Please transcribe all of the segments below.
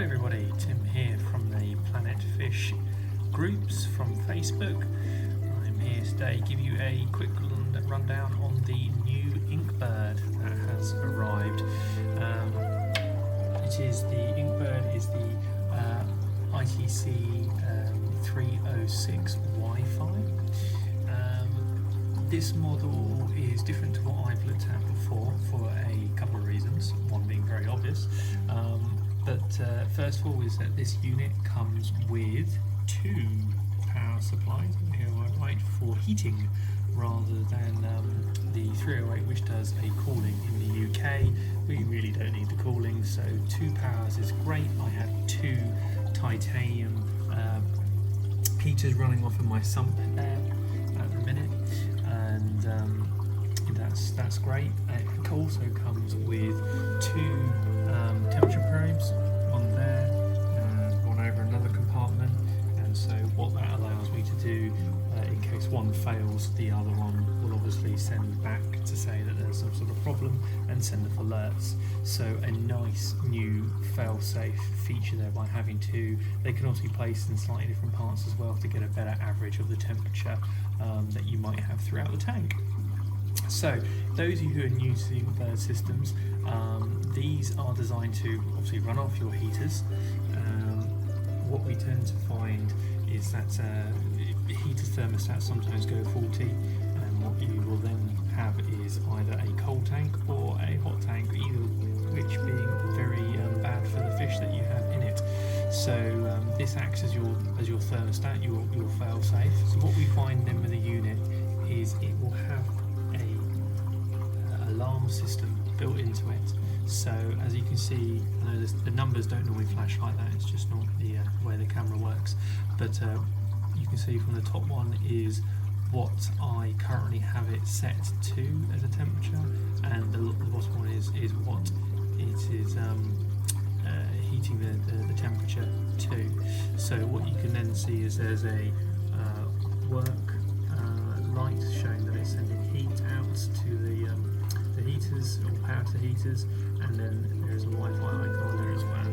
everybody, Tim here from the Planet Fish groups from Facebook. I'm here today to give you a quick rundown on the new Inkbird that has arrived. The Inkbird is the ITC 306 Wi-Fi. This model is different to what I've looked at before for a couple of reasons, one being very obvious. First of all is that this unit comes with two power supplies, right, for heating rather than the 308, which does a cooling. In the UK we really don't need the cooling, so two powers is great. I have two titanium heaters running off in my sump there at the minute, and that's great. It also comes with two temperature probes, one there and one over another compartment, and so what that allows me to do, in case one fails, the other one will obviously send back to say that there's some sort of problem and send off alerts. So a nice new fail-safe feature there by having two. They can also be placed in slightly different parts as well to get a better average of the temperature that you might have throughout the tank. So those of you who are new to the Inkbird systems, these are designed to obviously run off your heaters. What we tend to find is that heater thermostats sometimes go faulty, and what you will then have is either a cold tank or a hot tank, either which being very bad for the fish that you have in it. So this acts as your thermostat, your fail safe. So what we find then with the unit is it will have a alarm system built into it. So as you can see, I know the numbers don't normally flash like that, it's just not the way the camera works, but you can see from the top one is what I currently have it set to as a temperature, and the bottom one is what it is heating the temperature to. So what you can then see is there's a work light showing that it's sending heat out to the heaters, or power to heaters, and then there's a Wi-Fi icon there as well.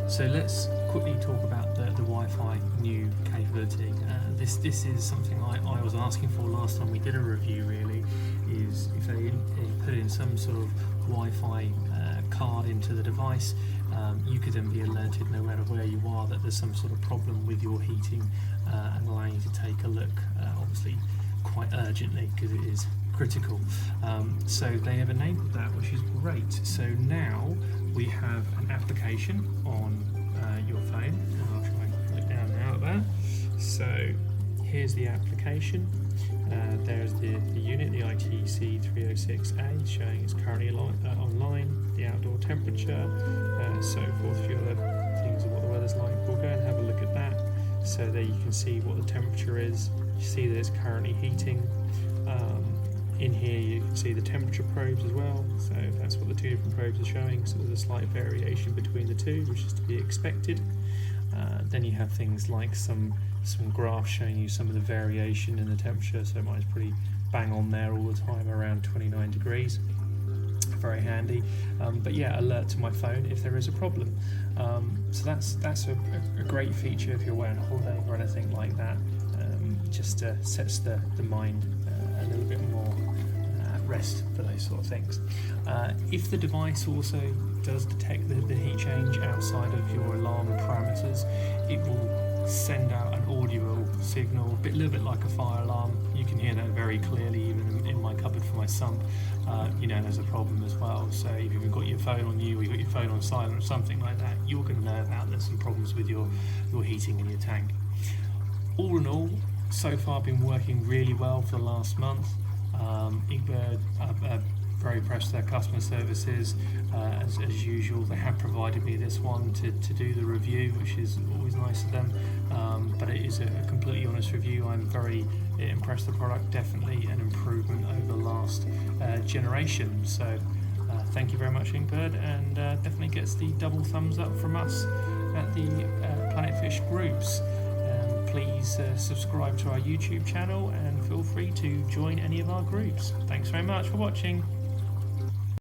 So let's quickly talk about the Wi-Fi new capability. This is something I was asking for last time we did a review, really, is if they put in some sort of Wi-Fi card into the device, you could then be alerted no matter where you are that there's some sort of problem with your heating, and allowing you to take a look, obviously quite urgently, because it is critical. So they have enabled that, which is great. So now we have an application on your phone, and I'll try and put it down now at that. So here's the application. There's the unit, the ITC 306A, showing it's currently online, the outdoor temperature, so forth, a few other things of what the weather's like. We'll go and have a look at that. So there you can see what the temperature is. You see that it's currently heating. In here you can see the temperature probes as well, so that's what the two different probes are showing, so there's a slight variation between the two, which is to be expected. Then you have things like some graphs showing you some of the variation in the temperature, so mine's pretty bang on there all the time, around 29 degrees. Very handy. But yeah, alert to my phone if there is a problem. So that's a great feature if you're away on holiday or anything like that. Just sets the mind a little bit more at rest for those sort of things. If the device also does detect the heat change outside of your alarm parameters, it will send out an audible signal, a little bit like a fire alarm. You can hear that very clearly even in my cupboard for my sump. There's a problem as well. So if you've got your phone on you, or you've got your phone on silent or something like that, you're going to know about there's some problems with your heating in your tank. All in all, so far been working really well for the last month. Inkbird, very impressed with their customer services. As usual, they have provided me this one to do the review, which is always nice of them, but it is a completely honest review. I'm very impressed with the product, definitely an improvement over the last generation. So thank you very much, Inkbird, and definitely gets the double thumbs up from us at the Planet Fish groups. Please subscribe to our YouTube channel and feel free to join any of our groups. Thanks very much for watching.